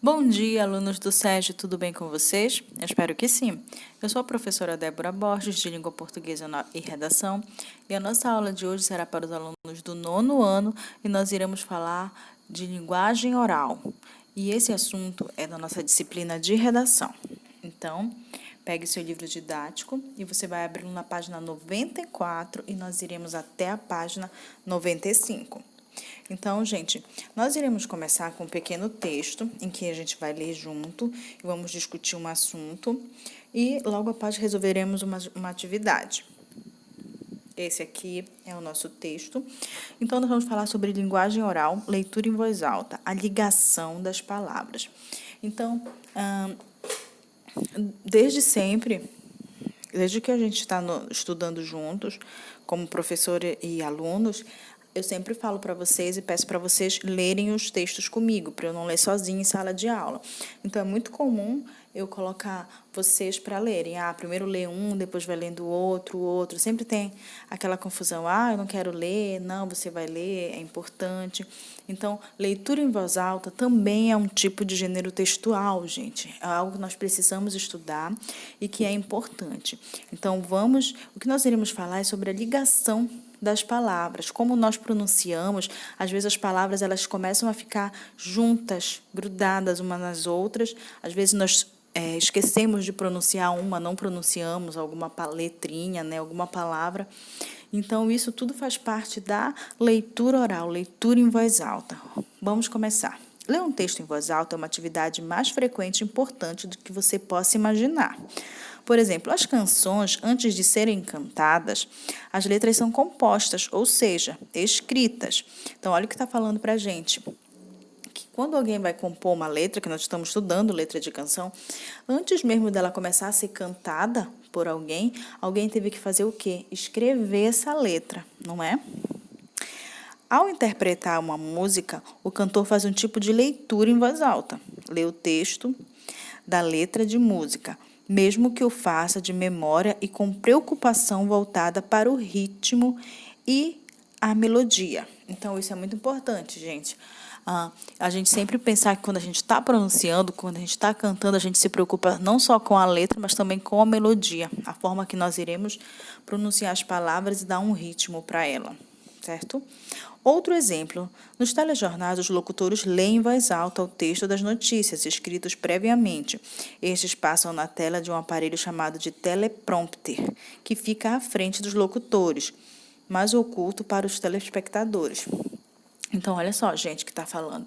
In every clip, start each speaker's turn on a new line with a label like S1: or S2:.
S1: Bom dia, alunos do SESI, tudo bem com vocês? Eu espero que sim. Eu sou a professora Débora Borges, de Língua Portuguesa e Redação, e a nossa aula de hoje será para os alunos do 9º ano e nós iremos falar de linguagem oral. E esse assunto é da nossa disciplina de redação. Então, pegue seu livro didático e você vai abri-lo na página 94 e nós iremos até a página 95. Então, gente, nós iremos começar com um pequeno texto em que a gente vai ler junto e vamos discutir um assunto e logo após resolveremos uma atividade. Esse aqui é o nosso texto. Então, nós vamos falar sobre linguagem oral, leitura em voz alta, a ligação das palavras. Então, desde sempre, desde que a gente está estudando juntos, como professor e alunos, eu sempre falo para vocês e peço para vocês lerem os textos comigo, para eu não ler sozinha em sala de aula. Então, é muito comum eu colocar vocês para lerem. Primeiro lê um, depois vai lendo o outro. Sempre tem aquela confusão. Eu não quero ler. Não, você vai ler, é importante. Então, leitura em voz alta também é um tipo de gênero textual, gente. É algo que nós precisamos estudar e que é importante. Então, o que nós iremos falar é sobre a ligação das palavras, como nós pronunciamos. Às vezes as palavras elas começam a ficar juntas, grudadas umas nas outras. Às vezes nós esquecemos de pronunciar uma, não pronunciamos alguma letrinha, né, alguma palavra. Então, isso tudo faz parte da leitura oral, leitura em voz alta. Vamos começar. Ler um texto em voz alta é uma atividade mais frequente e importante do que você possa imaginar. Por exemplo, as canções, antes de serem cantadas, as letras são compostas, ou seja, escritas. Então, olha o que está falando para a gente. Que quando alguém vai compor uma letra, que nós estamos estudando letra de canção, antes mesmo dela começar a ser cantada por alguém, alguém teve que fazer o quê? Escrever essa letra, não é? Ao interpretar uma música, o cantor faz um tipo de leitura em voz alta. Lê o texto da letra de música, mesmo que o faça de memória e com preocupação voltada para o ritmo e a melodia. Então, isso é muito importante, gente. A gente sempre pensar que quando a gente está pronunciando, quando a gente está cantando, a gente se preocupa não só com a letra, mas também com a melodia, a forma que nós iremos pronunciar as palavras e dar um ritmo para ela, certo? Outro exemplo, nos telejornais, os locutores leem em voz alta o texto das notícias, escritos previamente. Estes passam na tela de um aparelho chamado de teleprompter, que fica à frente dos locutores, mas oculto para os telespectadores. Então, olha só, gente, que está falando.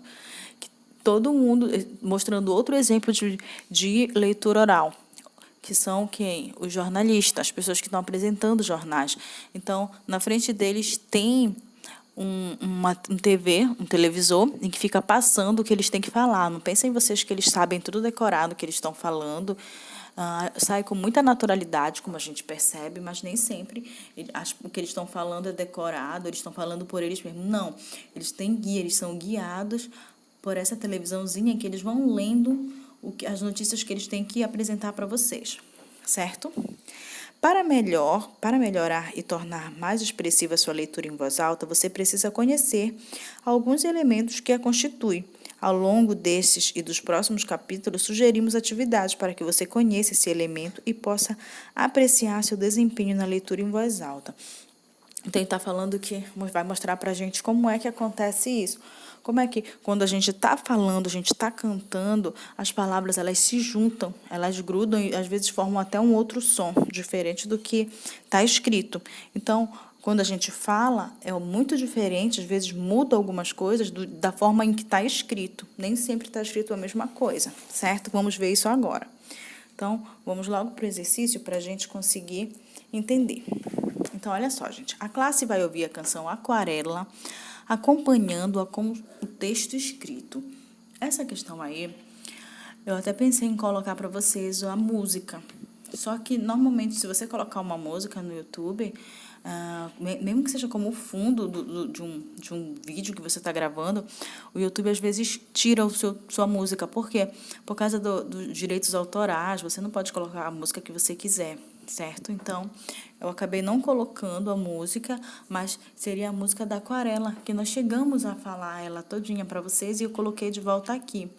S1: Que todo mundo, mostrando outro exemplo de leitura oral, que são quem? Os jornalistas, as pessoas que estão apresentando jornais. Então, na frente deles tem um TV, um televisor, em que fica passando o que eles têm que falar. Não pensem vocês que eles sabem tudo decorado o que eles estão falando. Sai com muita naturalidade, como a gente percebe, mas nem sempre o que eles estão falando é decorado, eles estão falando por eles mesmos. Não, eles têm guia, eles são guiados por essa televisãozinha que eles vão lendo as notícias que eles têm que apresentar para vocês, certo? Para melhorar e tornar mais expressiva a sua leitura em voz alta, você precisa conhecer alguns elementos que a constituem. Ao longo desses e dos próximos capítulos, sugerimos atividades para que você conheça esse elemento e possa apreciar seu desempenho na leitura em voz alta. Então, ele está falando que vai mostrar para a gente como é que acontece isso. Como é que, quando a gente está falando, a gente está cantando, as palavras elas se juntam, elas grudam e às vezes formam até um outro som, diferente do que está escrito. Então, quando a gente fala, é muito diferente, às vezes muda algumas coisas da forma em que está escrito. Nem sempre está escrito a mesma coisa, certo? Vamos ver isso agora. Então, vamos logo para o exercício para a gente conseguir entender. Então, olha só, gente. A classe vai ouvir a canção Aquarela, acompanhando-a com o texto escrito. Essa questão aí, eu até pensei em colocar para vocês a música. Só que, normalmente, se você colocar uma música no YouTube, mesmo que seja como fundo de um vídeo que você está gravando, o YouTube, às vezes, tira sua música. Por quê? Por causa dos direitos autorais, você não pode colocar a música que você quiser, certo? Então, eu acabei não colocando a música, mas seria a música da Aquarela, que nós chegamos a falar ela todinha para vocês e eu coloquei de volta aqui.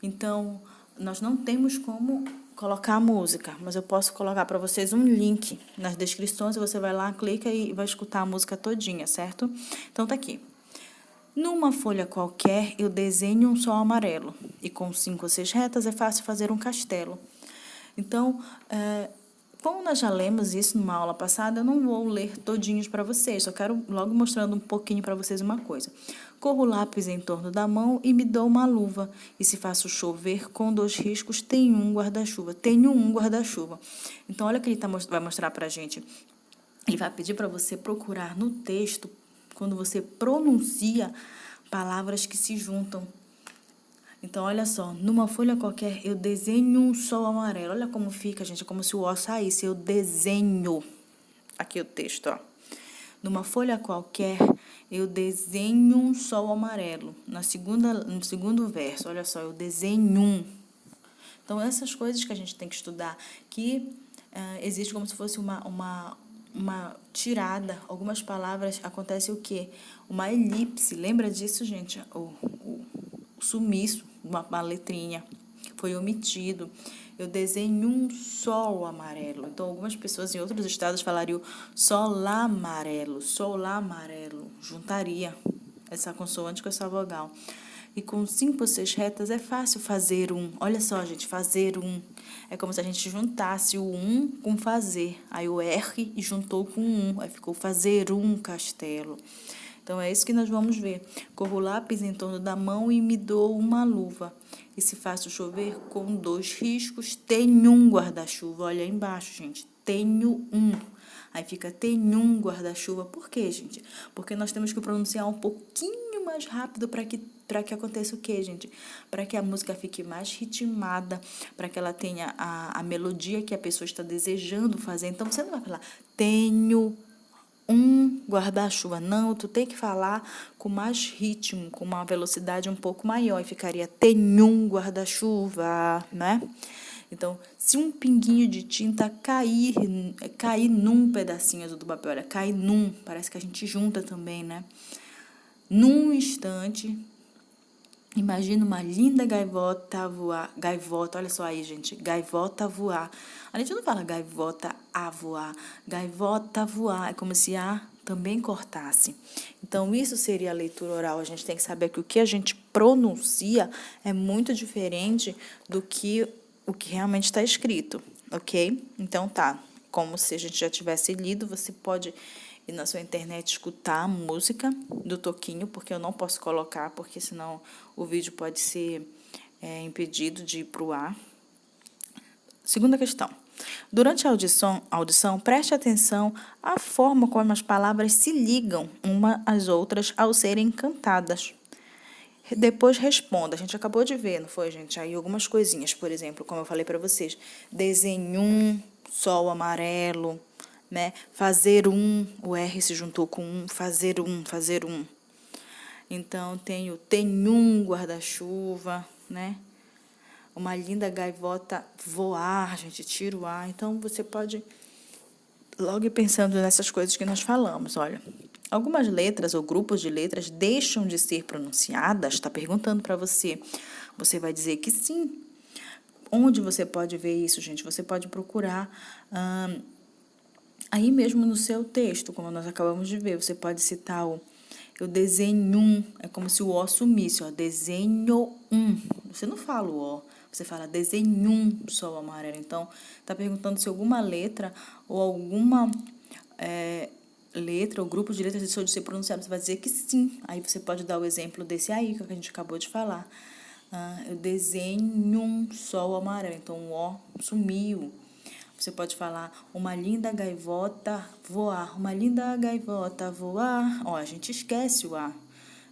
S1: Então, nós não temos como colocar a música, mas eu posso colocar para vocês um link nas descrições, você vai lá, clica e vai escutar a música todinha, certo? Então, tá aqui. Numa folha qualquer, eu desenho um sol amarelo, e com 5 ou 6 retas é fácil fazer um castelo. Então, como nós já lemos isso numa aula passada, eu não vou ler todinhos para vocês, só quero logo mostrando um pouquinho para vocês uma coisa. Corro o lápis em torno da mão e me dou uma luva, e se faço chover com 2 riscos, tenho um guarda-chuva. Tenho um guarda-chuva. Então, olha o que ele vai mostrar para a gente. Ele vai pedir para você procurar no texto, quando você pronuncia palavras que se juntam. Então, olha só, numa folha qualquer, eu desenho um sol amarelo. Olha como fica, gente, é como se o O saísse. Eu desenho. Aqui o texto, ó. Numa folha qualquer, eu desenho um sol amarelo. No segundo verso, olha só, eu desenho um. Então, essas coisas que a gente tem que estudar, que existe como se fosse uma tirada. Algumas palavras, acontece o quê? Uma elipse. Lembra disso, gente? O sumiço, uma letrinha, foi omitido. Eu desenho um sol amarelo. Então, algumas pessoas em outros estados falariam solar amarelo, juntaria essa consoante com essa vogal. E com 5 ou 6 retas é fácil fazer um. Olha só, gente, fazer um. É como se a gente juntasse o um com fazer. Aí o R juntou com um. Aí ficou fazer um castelo. Então, é isso que nós vamos ver. Corro o lápis em torno da mão e me dou uma luva. E se faço chover com 2 riscos, tenho um guarda-chuva. Olha aí embaixo, gente. Tenho um. Aí fica tenho um guarda-chuva. Por quê, gente? Porque nós temos que pronunciar um pouquinho mais rápido para que aconteça o quê, gente? Para que a música fique mais ritmada, para que ela tenha a melodia que a pessoa está desejando fazer. Então, você não vai falar tenho um guarda-chuva. Não, tu tem que falar com mais ritmo, com uma velocidade um pouco maior. E ficaria tenho um guarda-chuva, né? Então, se um pinguinho de tinta cair num pedacinho azul do papel, olha, cair num, parece que a gente junta também, né? Num instante, imagina uma linda gaivota voar. Gaivota, olha só aí, gente. Gaivota voar. A gente não fala gaivota a voar. Gaivota voar. É como se a também cortasse. Então, isso seria a leitura oral. A gente tem que saber que o que a gente pronuncia é muito diferente do que o que realmente está escrito, ok? Então, tá. Como se a gente já tivesse lido, você pode ir na sua internet escutar a música do Toquinho, porque eu não posso colocar, porque senão o vídeo pode ser impedido de ir para o ar. Segunda questão. Durante a audição, preste atenção à forma como as palavras se ligam uma às outras ao serem cantadas. Depois responda. A gente acabou de ver, não foi, gente? Aí algumas coisinhas, por exemplo, como eu falei para vocês. Desenho um sol amarelo, né? Fazer um, o R se juntou com um, fazer um, fazer um. Então, tenho um guarda-chuva, né? Uma linda gaivota voar, gente, tira o ar. Então, você pode logo ir pensando nessas coisas que nós falamos, olha. Algumas letras ou grupos de letras deixam de ser pronunciadas, está perguntando para você. Você vai dizer que sim. Onde você pode ver isso, gente? Você pode procurar aí mesmo no seu texto, como nós acabamos de ver. Você pode citar o eu desenho um, é como se o O sumisse, ó, desenho um. Você não fala o O, você fala desenho um sol amarelo. Então, está perguntando se alguma letra ou alguma letra ou grupo de letras deixou de ser pronunciado. Você vai dizer que sim. Aí você pode dar o exemplo desse aí, que a gente acabou de falar. Eu desenho um sol amarelo. Então, o O sumiu. Você pode falar uma linda gaivota voar. Uma linda gaivota voar. Ó, a gente esquece o A.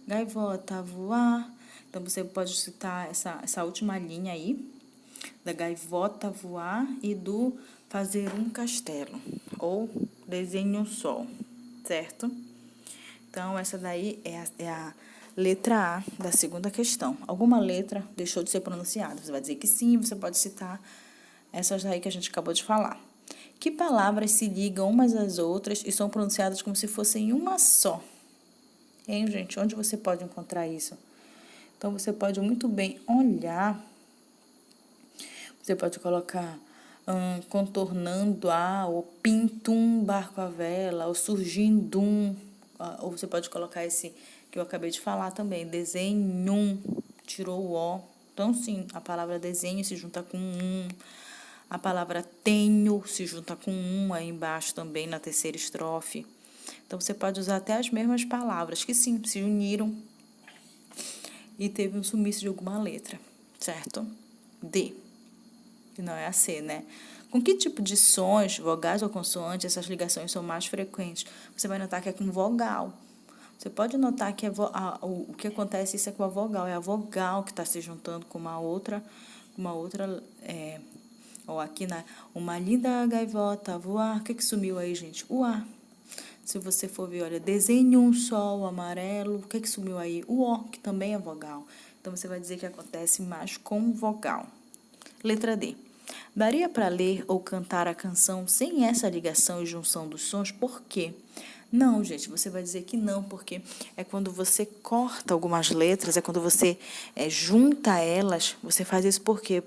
S1: Gaivota voar. Então, você pode citar essa última linha aí, da gaivota voar e do fazer um castelo, ou desenho um sol, certo? Então, essa daí é a letra A da segunda questão. Alguma letra deixou de ser pronunciada? Você vai dizer que sim, você pode citar essas daí que a gente acabou de falar. Que palavras se ligam umas às outras e são pronunciadas como se fossem uma só? Hein, gente? Onde você pode encontrar isso? Então, você pode muito bem olhar Você pode colocar contornando a, ou pintum barco à vela, ou surgindo um, ou você pode colocar esse que eu acabei de falar também, desenhum, tirou o ó. Então, sim, a palavra desenho se junta com um, a palavra tenho se junta com um aí embaixo também na terceira estrofe. Então, você pode usar até as mesmas palavras que, sim, se uniram e teve um sumiço de alguma letra, certo? D, que não é a C, né? Com que tipo de sons, vogais ou consoantes, essas ligações são mais frequentes? Você vai notar que é com vogal. Você pode notar que o que acontece isso é com a vogal. É a vogal que está se juntando com uma outra ou aqui uma linda gaivota voar. O que sumiu aí, gente? O A. Se você for ver, olha, desenhe um sol amarelo. O que sumiu aí? O O, que também é vogal. Então, você vai dizer que acontece mais com vogal. Letra D. Daria para ler ou cantar a canção sem essa ligação e junção dos sons? Por quê? Não, gente, você vai dizer que não, porque é quando você corta algumas letras, é quando você junta elas, você faz isso por quê?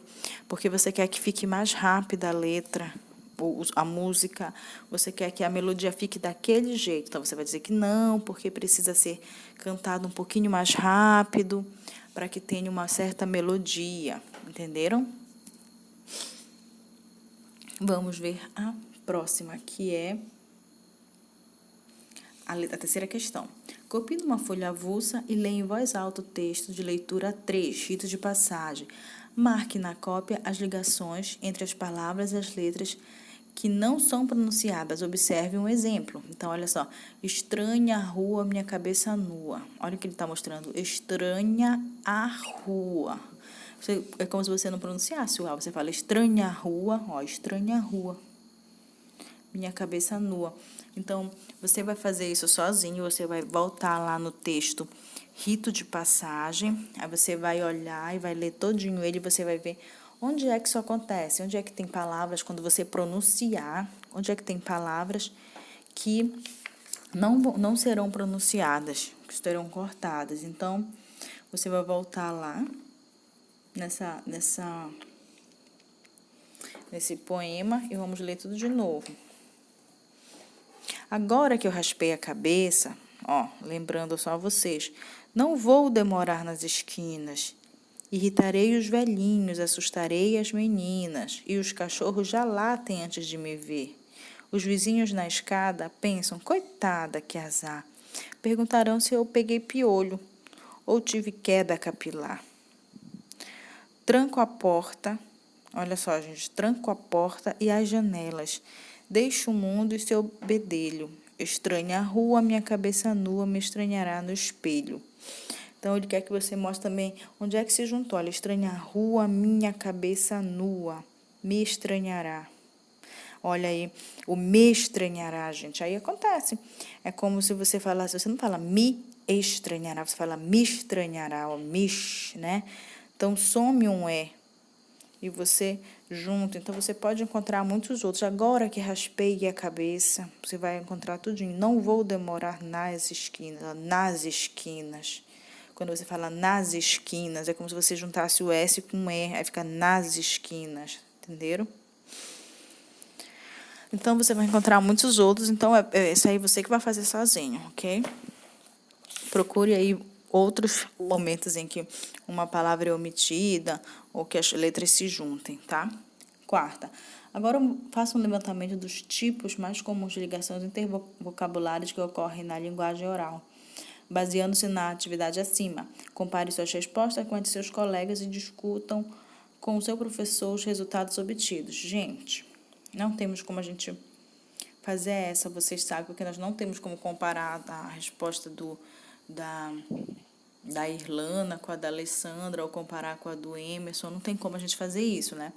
S1: Porque você quer que fique mais rápida a letra, ou a música, você quer que a melodia fique daquele jeito. Então, você vai dizer que não, porque precisa ser cantado um pouquinho mais rápido, para que tenha uma certa melodia, entenderam? Vamos ver a próxima, que é a terceira questão. Copie numa folha avulsa e leia em voz alta o texto de leitura 3, rito de passagem. Marque na cópia as ligações entre as palavras e as letras que não são pronunciadas. Observe um exemplo. Então, olha só. Estranha a rua, minha cabeça nua. Olha o que ele está mostrando. Estranha a rua. É como se você não pronunciasse o A. Você fala estranha a rua, ó, estranha a rua. Minha cabeça nua. Então, você vai fazer isso sozinho, você vai voltar lá no texto rito de passagem, aí você vai olhar e vai ler todinho ele, você vai ver onde é que isso acontece, onde é que tem palavras, quando você pronunciar, onde é que tem palavras que não serão pronunciadas, que serão cortadas. Então, você vai voltar lá nesse poema e vamos ler tudo de novo. Agora que eu raspei a cabeça, ó, lembrando só a vocês, não vou demorar nas esquinas. Irritarei os velhinhos, assustarei as meninas, e os cachorros já latem antes de me ver. Os vizinhos na escada pensam, coitada, que azar. Perguntarão se eu peguei piolho ou tive queda capilar. Tranco a porta, olha só, gente, tranco a porta e as janelas. Deixo o mundo e seu bedelho. Estranha a rua, minha cabeça nua me estranhará no espelho. Então, ele quer que você mostre também onde é que se juntou. Olha, estranha a rua, minha cabeça nua me estranhará. Olha aí, o me estranhará, gente. Aí acontece. É como se você falasse, você não fala me estranhará, você fala me estranhará, ó, né? Então, some um e você junto. Então, você pode encontrar muitos outros. Agora que raspei a cabeça, você vai encontrar tudinho. Não vou demorar nas esquinas. Quando você fala nas esquinas, é como se você juntasse o S com o E, aí fica nas esquinas, entenderam? Então, você vai encontrar muitos outros. Então, esse aí você que vai fazer sozinho, ok? Procure aí outros momentos em que uma palavra é omitida ou que as letras se juntem, tá? Quarta. Agora, faça um levantamento dos tipos mais comuns de ligações intervocabulares que ocorrem na linguagem oral. Baseando-se na atividade acima, compare suas respostas com as de seus colegas e discutam com o seu professor os resultados obtidos. Gente, não temos como a gente fazer essa, vocês sabem, porque nós não temos como comparar a resposta da Irlana com a da Alessandra, ou comparar com a do Emerson, não tem como a gente fazer isso, né?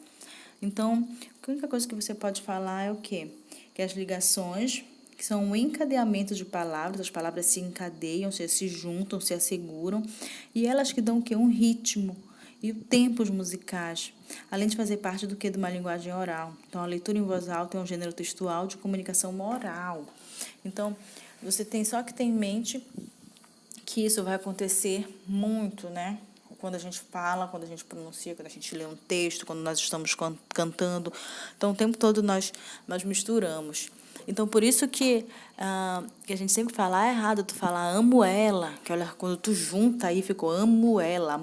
S1: Então, a única coisa que você pode falar é o quê? Que as ligações, que são um encadeamento de palavras, as palavras se encadeiam, se juntam, se asseguram, e elas que dão o quê? Um ritmo e tempos musicais, além de fazer parte do que? De uma linguagem oral. Então, a leitura em voz alta é um gênero textual de comunicação oral. Então, você tem só que ter em mente que isso vai acontecer muito, né? quando a gente fala, quando a gente pronuncia, quando a gente lê um texto, quando nós estamos cantando. Então, o tempo todo nós misturamos. Então, por isso que a gente sempre fala, é errado tu falar amo ela, que olha, quando tu junta aí, ficou amo ela,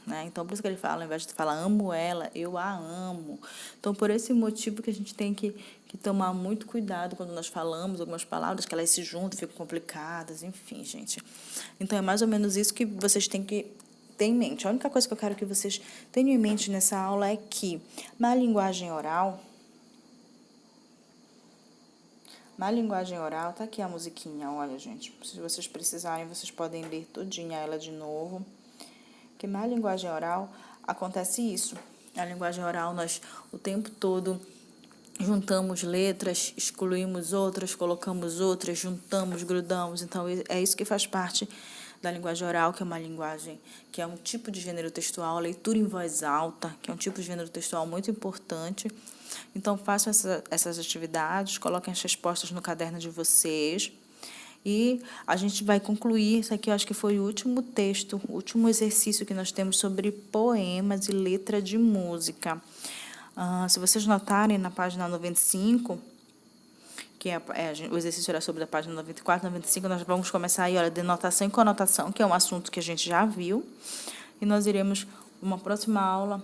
S1: né? Então, por isso que ele fala, ao invés de tu falar amo ela, eu a amo. Então, por esse motivo que a gente tem que tomar muito cuidado quando nós falamos algumas palavras, que elas se juntam, ficam complicadas, enfim, gente. Então, é mais ou menos isso que vocês têm que ter em mente. A única coisa que eu quero que vocês tenham em mente nessa aula é que, na linguagem oral, tá aqui a musiquinha, olha, gente. Se vocês precisarem, vocês podem ler todinha ela de novo. Que na linguagem oral acontece isso. Na linguagem oral, nós o tempo todo juntamos letras, excluímos outras, colocamos outras, juntamos, grudamos. Então, é isso que faz parte da linguagem oral, que é uma linguagem, que é um tipo de gênero textual, leitura em voz alta, que é um tipo de gênero textual muito importante. Então, façam essas atividades, coloquem as respostas no caderno de vocês. E a gente vai concluir, isso aqui eu acho que foi o último texto, o último exercício que nós temos sobre poemas e letra de música. Se vocês notarem na página 95, que o exercício era sobre a página 94, 95, nós vamos começar aí, olha, denotação e conotação, que é um assunto que a gente já viu. E nós iremos, numa próxima aula,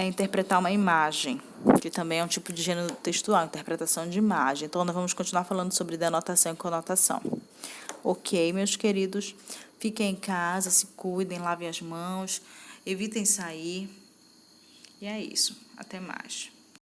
S1: interpretar uma imagem, que também é um tipo de gênero textual, interpretação de imagem. Então, nós vamos continuar falando sobre denotação e conotação. Ok, meus queridos? Fiquem em casa, se cuidem, lavem as mãos, evitem sair. E é isso. Até mais.